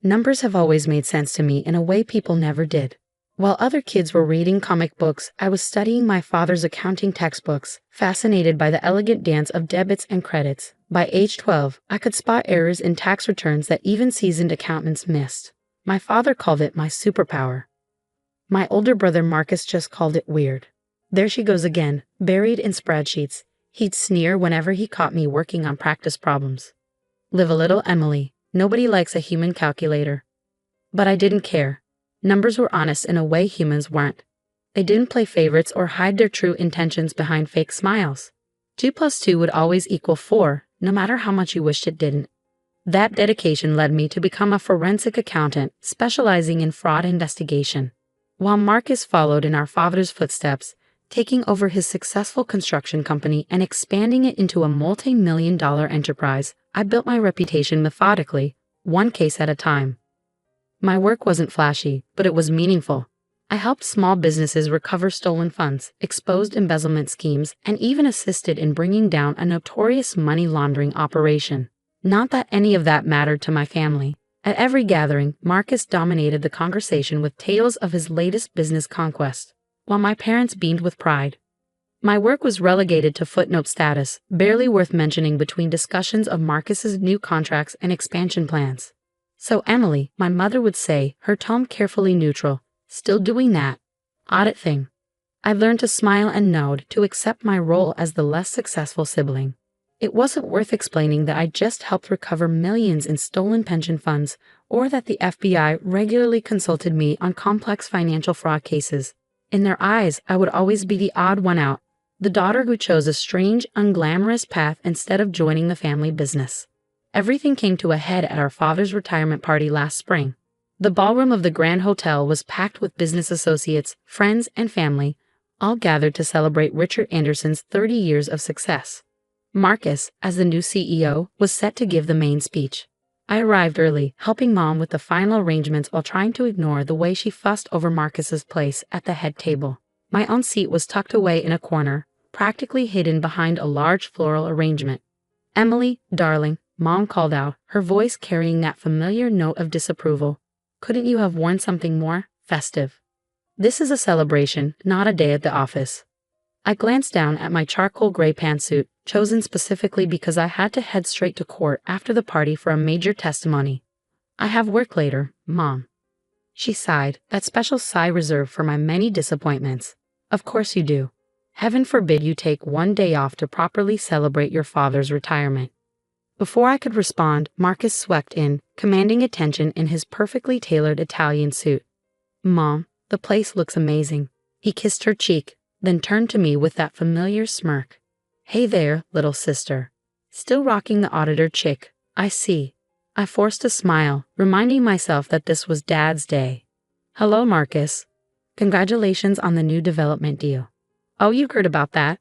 Numbers have always made sense to me in a way people never did. While other kids were reading comic books, I was studying my father's accounting textbooks, fascinated by the elegant dance of debits and credits. By age 12, I could spot errors in tax returns that even seasoned accountants missed. My father called it my superpower. My older brother Marcus just called it weird. There she goes again, buried in spreadsheets. He'd sneer whenever he caught me working on practice problems. Live a little, Emily. Nobody likes a human calculator. But I didn't care. Numbers were honest in a way humans weren't. They didn't play favorites or hide their true intentions behind fake smiles. 2 plus 2 would always equal 4, no matter how much you wished it didn't. That dedication led me to become a forensic accountant, specializing in fraud investigation. While Marcus followed in our father's footsteps, taking over his successful construction company and expanding it into a multi-million-dollar enterprise, I built my reputation methodically, one case at a time. My work wasn't flashy, but it was meaningful. I helped small businesses recover stolen funds, exposed embezzlement schemes, and even assisted in bringing down a notorious money laundering operation. Not that any of that mattered to my family. At every gathering, Marcus dominated the conversation with tales of his latest business conquest, while my parents beamed with pride. My work was relegated to footnote status, barely worth mentioning between discussions of Marcus's new contracts and expansion plans. So Emily, my mother would say, her tone carefully neutral, still doing that audit thing. I learned to smile and nod, to accept my role as the less successful sibling. It wasn't worth explaining that I just helped recover millions in stolen pension funds, or that the FBI regularly consulted me on complex financial fraud cases. In their eyes, I would always be the odd one out, the daughter who chose a strange, unglamorous path instead of joining the family business. Everything came to a head at our father's retirement party last spring. The ballroom of the Grand Hotel was packed with business associates, friends, and family, all gathered to celebrate Richard Anderson's 30 years of success. Marcus, as the new CEO, was set to give the main speech. I arrived early, helping Mom with the final arrangements while trying to ignore the way she fussed over Marcus's place at the head table. My own seat was tucked away in a corner, practically hidden behind a large floral arrangement. "Emily, darling," Mom called out, her voice carrying that familiar note of disapproval. "Couldn't you have worn something more festive? This is a celebration, not a day at the office." I glanced down at my charcoal gray pantsuit, chosen specifically because I had to head straight to court after the party for a major testimony. "I have work later, Mom." She sighed, that special sigh reserved for my many disappointments. "Of course you do. Heaven forbid you take one day off to properly celebrate your father's retirement." Before I could respond, Marcus swept in, commanding attention in his perfectly tailored Italian suit. "Mom, the place looks amazing." He kissed her cheek, then turned to me with that familiar smirk. "Hey there, little sister." Still rocking the auditor chick, I see. I forced a smile, reminding myself that this was Dad's day. "Hello, Marcus. Congratulations on the new development deal." "Oh, you heard about that?"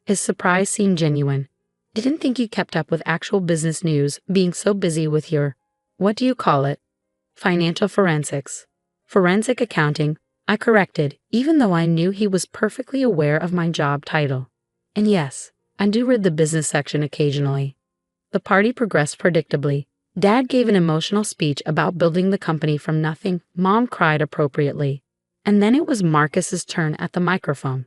His surprise seemed genuine. "Didn't think you kept up with actual business news, being so busy with your, what do you call it? Financial forensics." "Forensic accounting," I corrected, even though I knew he was perfectly aware of my job title. "And yes, I do read the business section occasionally." The party progressed predictably. Dad gave an emotional speech about building the company from nothing. Mom cried appropriately. And then it was Marcus's turn at the microphone.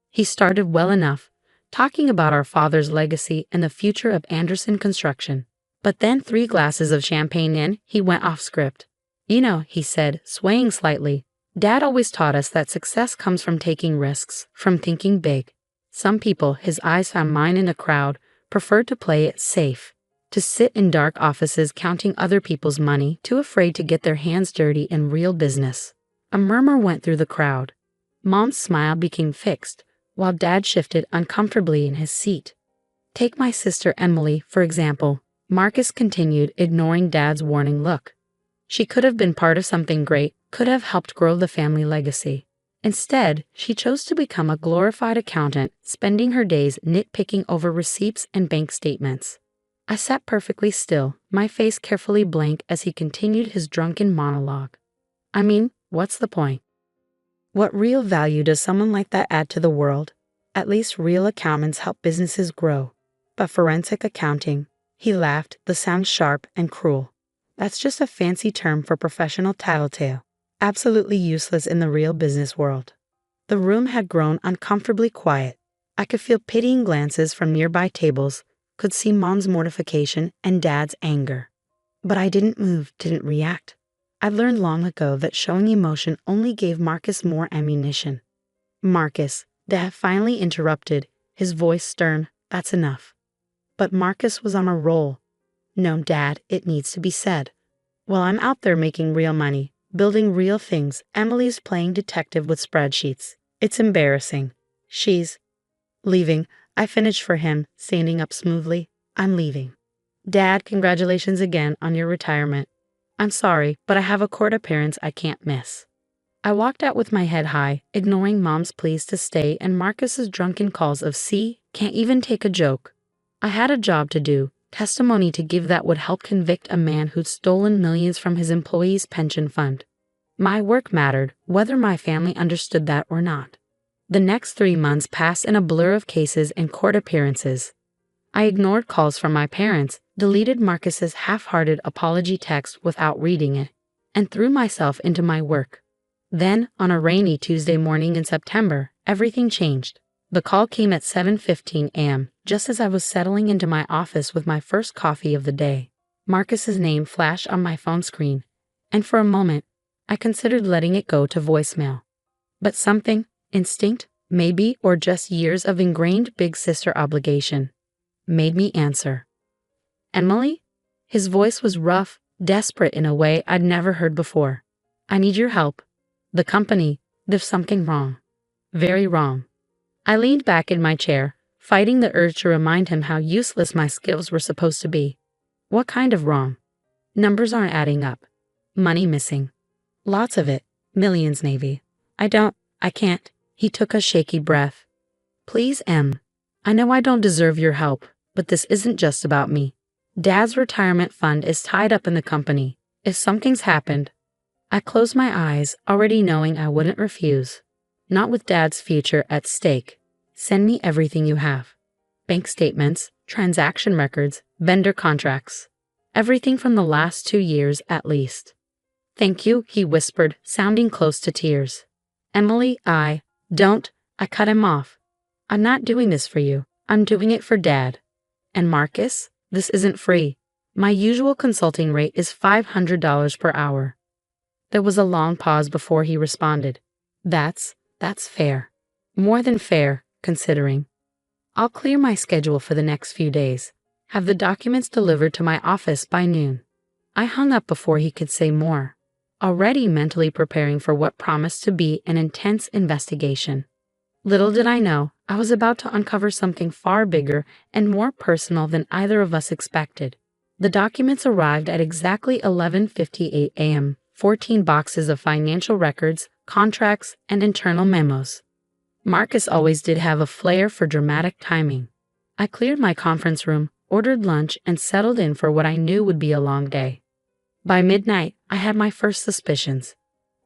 He started well enough, talking about our father's legacy and the future of Anderson Construction. But then 3 glasses of champagne in, he went off script. "You know," he said, swaying slightly, "Dad always taught us that success comes from taking risks, from thinking big. Some people," his eyes found mine in a crowd, "preferred to play it safe, to sit in dark offices counting other people's money, too afraid to get their hands dirty in real business." A murmur went through the crowd. Mom's smile became fixed, while Dad shifted uncomfortably in his seat. "Take my sister Emily, for example," Marcus continued, ignoring Dad's warning look. "She could have been part of something great, could have helped grow the family legacy. Instead, she chose to become a glorified accountant, spending her days nitpicking over receipts and bank statements." I sat perfectly still, my face carefully blank as he continued his drunken monologue. "I mean, what's the point? What real value does someone like that add to the world? At least real accountants help businesses grow. But forensic accounting," he laughed, the sound sharp and cruel. That's just a fancy term for professional tattletale, absolutely useless in the real business world. The room had grown uncomfortably quiet. I could feel pitying glances from nearby tables, could see Mom's mortification and Dad's anger. But I didn't move, didn't react. I learned long ago that showing emotion only gave Marcus more ammunition. Marcus, Dad finally interrupted, his voice stern, that's enough. But Marcus was on a roll. No, Dad, it needs to be said. While I'm out there making real money, building real things, Emily's playing detective with spreadsheets. It's embarrassing. She's leaving. I finished for him, standing up smoothly. I'm leaving. Dad, congratulations again on your retirement. I'm sorry, but I have a court appearance I can't miss. I walked out with my head high, ignoring Mom's pleas to stay and Marcus's drunken calls of "see, can't even take a joke." I had a job to do, testimony to give that would help convict a man who'd stolen millions from his employees' pension fund. My work mattered, whether my family understood that or not. The next 3 months passed in a blur of cases and court appearances. I ignored calls from my parents, deleted Marcus's half-hearted apology text without reading it, and threw myself into my work. Then, on a rainy Tuesday morning in September, everything changed. The call came at 7:15 a.m., just as I was settling into my office with my first coffee of the day. Marcus's name flashed on my phone screen, and for a moment, I considered letting it go to voicemail. But something, instinct, maybe, or just years of ingrained big sister obligation, made me answer. Emily? His voice was rough, desperate in a way I'd never heard before. I need your help. The company, there's something wrong. Very wrong. I leaned back in my chair, fighting the urge to remind him how useless my skills were supposed to be. What kind of wrong? Numbers aren't adding up. Money missing. Lots of it. Millions, Navy. I can't. He took a shaky breath. Please, Em. I know I don't deserve your help, but this isn't just about me. Dad's retirement fund is tied up in the company. If something's happened, I closed my eyes, already knowing I wouldn't refuse. Not with Dad's future at stake. Send me everything you have. Bank statements, transaction records, vendor contracts. Everything from the last 2 years at least. Thank you, he whispered, sounding close to tears. Emily, I cut him off. I'm not doing this for you. I'm doing it for Dad. And Marcus, this isn't free. My usual consulting rate is $500 per hour. There was a long pause before he responded. That's fair. More than fair, considering. I'll clear my schedule for the next few days. Have the documents delivered to my office by noon. I hung up before he could say more, already mentally preparing for what promised to be an intense investigation. Little did I know, I was about to uncover something far bigger and more personal than either of us expected. The documents arrived at exactly 11:58 a.m., 14 boxes of financial records, contracts, and internal memos. Marcus always did have a flair for dramatic timing. I cleared my conference room, ordered lunch, and settled in for what I knew would be a long day. By midnight, I had my first suspicions.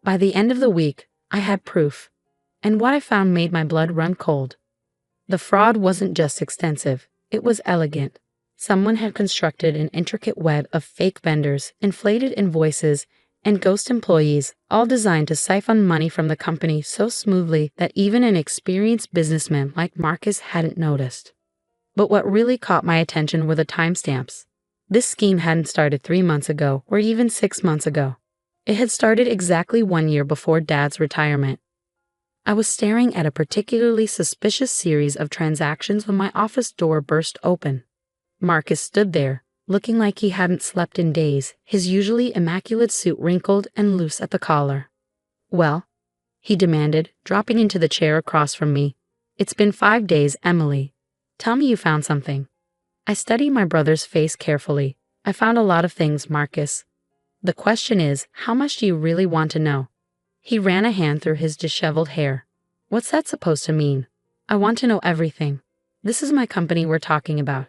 By the end of the week, I had proof. And what I found made my blood run cold. The fraud wasn't just extensive, it was elegant. Someone had constructed an intricate web of fake vendors, inflated invoices, and ghost employees, all designed to siphon money from the company so smoothly that even an experienced businessman like Marcus hadn't noticed. But what really caught my attention were the timestamps. This scheme hadn't started 3 months ago or even 6 months ago. It had started exactly 1 year before Dad's retirement. I was staring at a particularly suspicious series of transactions when my office door burst open. Marcus stood there, looking like he hadn't slept in days, his usually immaculate suit wrinkled and loose at the collar. Well, he demanded, dropping into the chair across from me. It's been 5 days, Emily. Tell me you found something. I studied my brother's face carefully. I found a lot of things, Marcus. The question is, how much do you really want to know? He ran a hand through his disheveled hair. What's that supposed to mean? I want to know everything. This is my company we're talking about.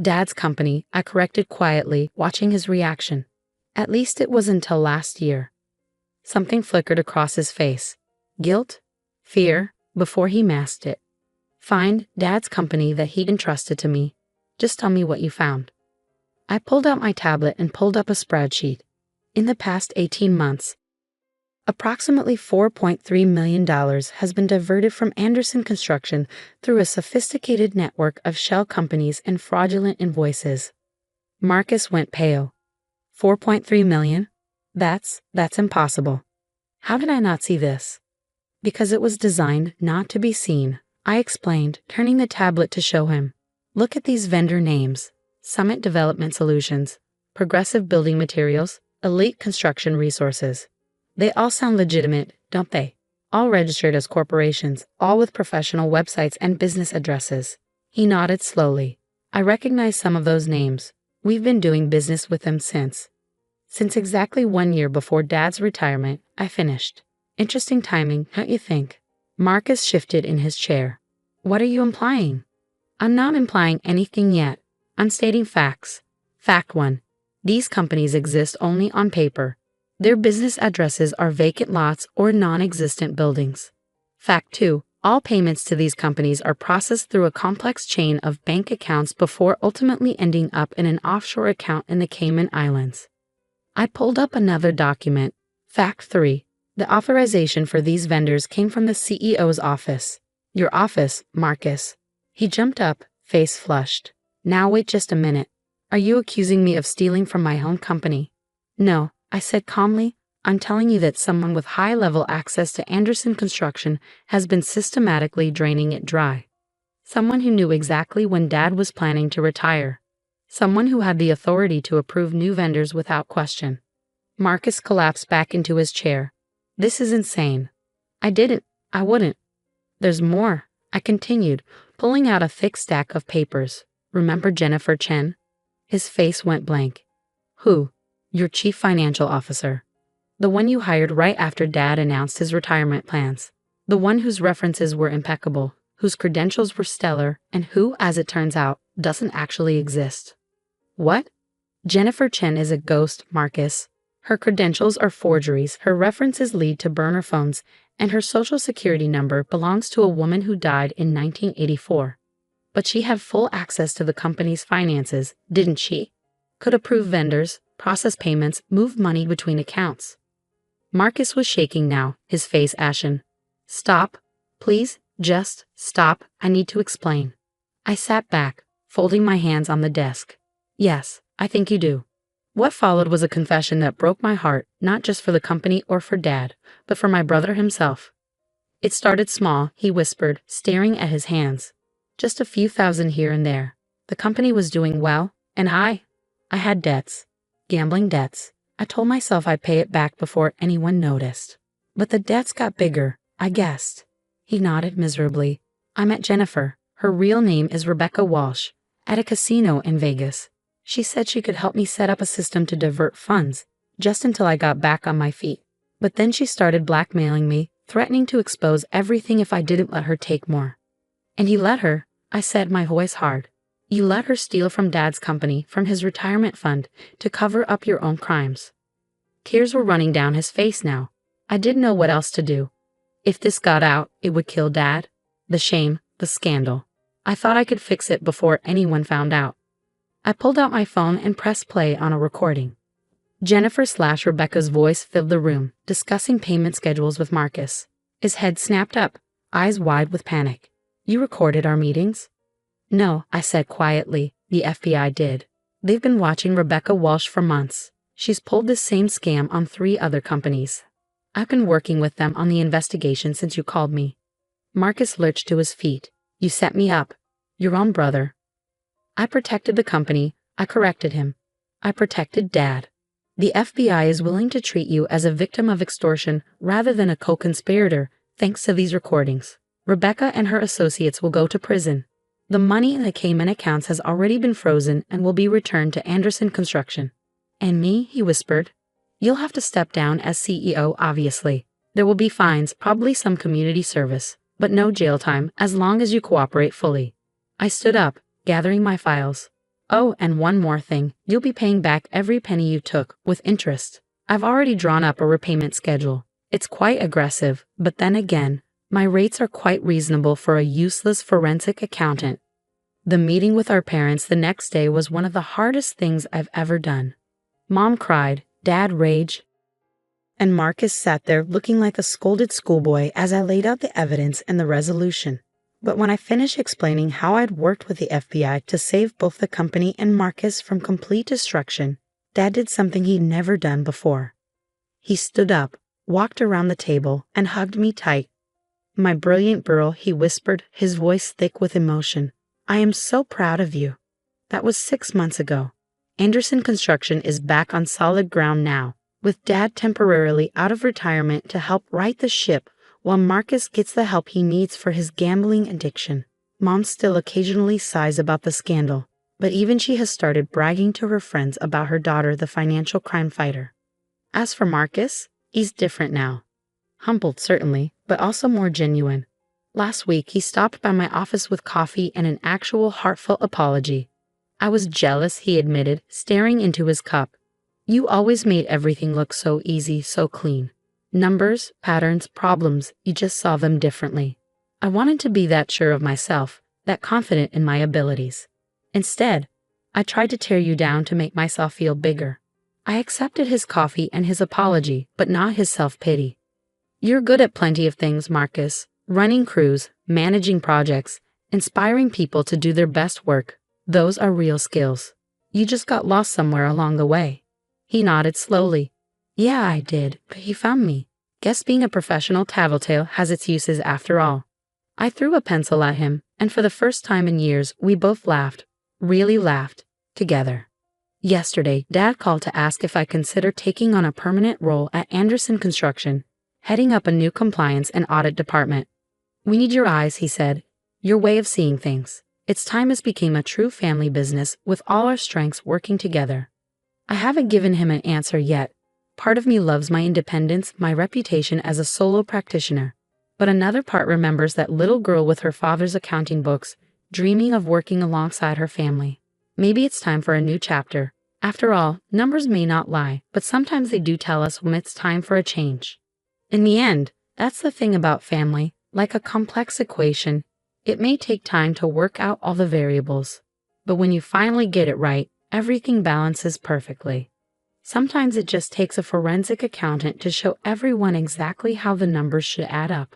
Dad's company, I corrected quietly, watching his reaction. At least it was until last year. Something flickered across his face. Guilt? Fear? Before he masked it. Find Dad's company that he'd entrusted to me. Just tell me what you found. I pulled out my tablet and pulled up a spreadsheet. In the past 18 months, approximately $4.3 million has been diverted from Anderson Construction through a sophisticated network of shell companies and fraudulent invoices. Marcus went pale. 4.3 million? That's impossible. How did I not see this? Because it was designed not to be seen, I explained, turning the tablet to show him. Look at these vendor names: Summit Development Solutions, Progressive Building Materials, Elite Construction Resources. They all sound legitimate, don't they? All registered as corporations, all with professional websites and business addresses. He nodded slowly. I recognize some of those names. We've been doing business with them since exactly 1 year before Dad's retirement, I finished. Interesting timing, don't you think? Marcus shifted in his chair. What are you implying? I'm not implying anything yet. I'm stating facts. Fact 1. These companies exist only on paper. Their business addresses are vacant lots or non-existent buildings. Fact 2. All payments to these companies are processed through a complex chain of bank accounts before ultimately ending up in an offshore account in the Cayman Islands. I pulled up another document. Fact 3. The authorization for these vendors came from the CEO's office. Your office, Marcus. He jumped up, face flushed. Now wait just a minute. Are you accusing me of stealing from my home company? No, I said calmly. I'm telling you that someone with high-level access to Anderson Construction has been systematically draining it dry. Someone who knew exactly when Dad was planning to retire. Someone who had the authority to approve new vendors without question. Marcus collapsed back into his chair. This is insane. I wouldn't. There's more, I continued, pulling out a thick stack of papers. Remember Jennifer Chen? His face went blank. Who? Your chief financial officer. The one you hired right after Dad announced his retirement plans. The one whose references were impeccable, whose credentials were stellar, and who, as it turns out, doesn't actually exist. What? Jennifer Chen is a ghost, Marcus. Her credentials are forgeries, her references lead to burner phones, and her social security number belongs to a woman who died in 1984. But she had full access to the company's finances, didn't she? Could approve vendors, process payments, move money between accounts. Marcus was shaking now, his face ashen. Stop. Please, just stop. I need to explain. I sat back, folding my hands on the desk. Yes, I think you do. What followed was a confession that broke my heart, not just for the company or for Dad, but for my brother himself. It started small, he whispered, staring at his hands. Just a few thousand here and there. The company was doing well, and I had debts. Gambling debts. I told myself I'd pay it back before anyone noticed. But the debts got bigger, I guessed. He nodded miserably. I met Jennifer. Her real name is Rebecca Walsh, at a casino in Vegas. She said she could help me set up a system to divert funds, just until I got back on my feet. But then she started blackmailing me, threatening to expose everything if I didn't let her take more. And you let her, I said, my voice hard. You let her steal from Dad's company, from his retirement fund, to cover up your own crimes. Tears were running down his face now. I didn't know what else to do. If this got out, it would kill Dad. The shame, the scandal. I thought I could fix it before anyone found out. I pulled out my phone and pressed play on a recording. Jennifer/Rebecca's voice filled the room, discussing payment schedules with Marcus. His head snapped up, eyes wide with panic. You recorded our meetings? No, I said quietly. The FBI did. They've been watching Rebecca Walsh for months. She's pulled this same scam on 3 other companies. I've been working with them on the investigation since you called me. Marcus lurched to his feet. You set me up. Your own brother. I protected the company. I corrected him. I protected Dad. The FBI is willing to treat you as a victim of extortion rather than a co-conspirator, thanks to these recordings. Rebecca and her associates will go to prison. The money in the Cayman accounts has already been frozen and will be returned to Anderson Construction. And me, he whispered. You'll have to step down as CEO, obviously. There will be fines, probably some community service, but no jail time as long as you cooperate fully. I stood up, gathering my files. Oh, and one more thing. You'll be paying back every penny you took, with interest. I've already drawn up a repayment schedule. It's quite aggressive, but then again, my rates are quite reasonable for a useless forensic accountant. The meeting with our parents the next day was one of the hardest things I've ever done. Mom cried, Dad raged, and Marcus sat there looking like a scolded schoolboy as I laid out the evidence and the resolution. But when I finished explaining how I'd worked with the FBI to save both the company and Marcus from complete destruction, Dad did something he'd never done before. He stood up, walked around the table, and hugged me tight. My brilliant girl, he whispered, his voice thick with emotion. I am so proud of you. That was 6 months ago. Anderson Construction is back on solid ground now, with Dad temporarily out of retirement to help right the ship while Marcus gets the help he needs for his gambling addiction. Mom still occasionally sighs about the scandal, but even she has started bragging to her friends about her daughter, the financial crime fighter. As for Marcus, he's different now. Humbled, certainly, but also more genuine. Last week, he stopped by my office with coffee and an actual heartfelt apology. I was jealous, he admitted, staring into his cup. You always made everything look so easy, so clean. Numbers, patterns, problems, you just saw them differently. I wanted to be that sure of myself, that confident in my abilities. Instead, I tried to tear you down to make myself feel bigger. I accepted his coffee and his apology, but not his self-pity. You're good at plenty of things, Marcus. Running crews, managing projects, inspiring people to do their best work. Those are real skills. You just got lost somewhere along the way. He nodded slowly. Yeah, I did, but he found me. Guess being a professional tattletale has its uses after all. I threw a pencil at him, and for the first time in years, we both laughed. Really laughed. Together. Yesterday, Dad called to ask if I consider taking on a permanent role at Anderson Construction, heading up a new compliance and audit department. We need your eyes, he said. Your way of seeing things. It's time this became a true family business with all our strengths working together. I haven't given him an answer yet. Part of me loves my independence, my reputation as a solo practitioner. But another part remembers that little girl with her father's accounting books, dreaming of working alongside her family. Maybe it's time for a new chapter. After all, numbers may not lie, but sometimes they do tell us when it's time for a change. In the end, that's the thing about family. Like a complex equation, it may take time to work out all the variables. But when you finally get it right, everything balances perfectly. Sometimes it just takes a forensic accountant to show everyone exactly how the numbers should add up.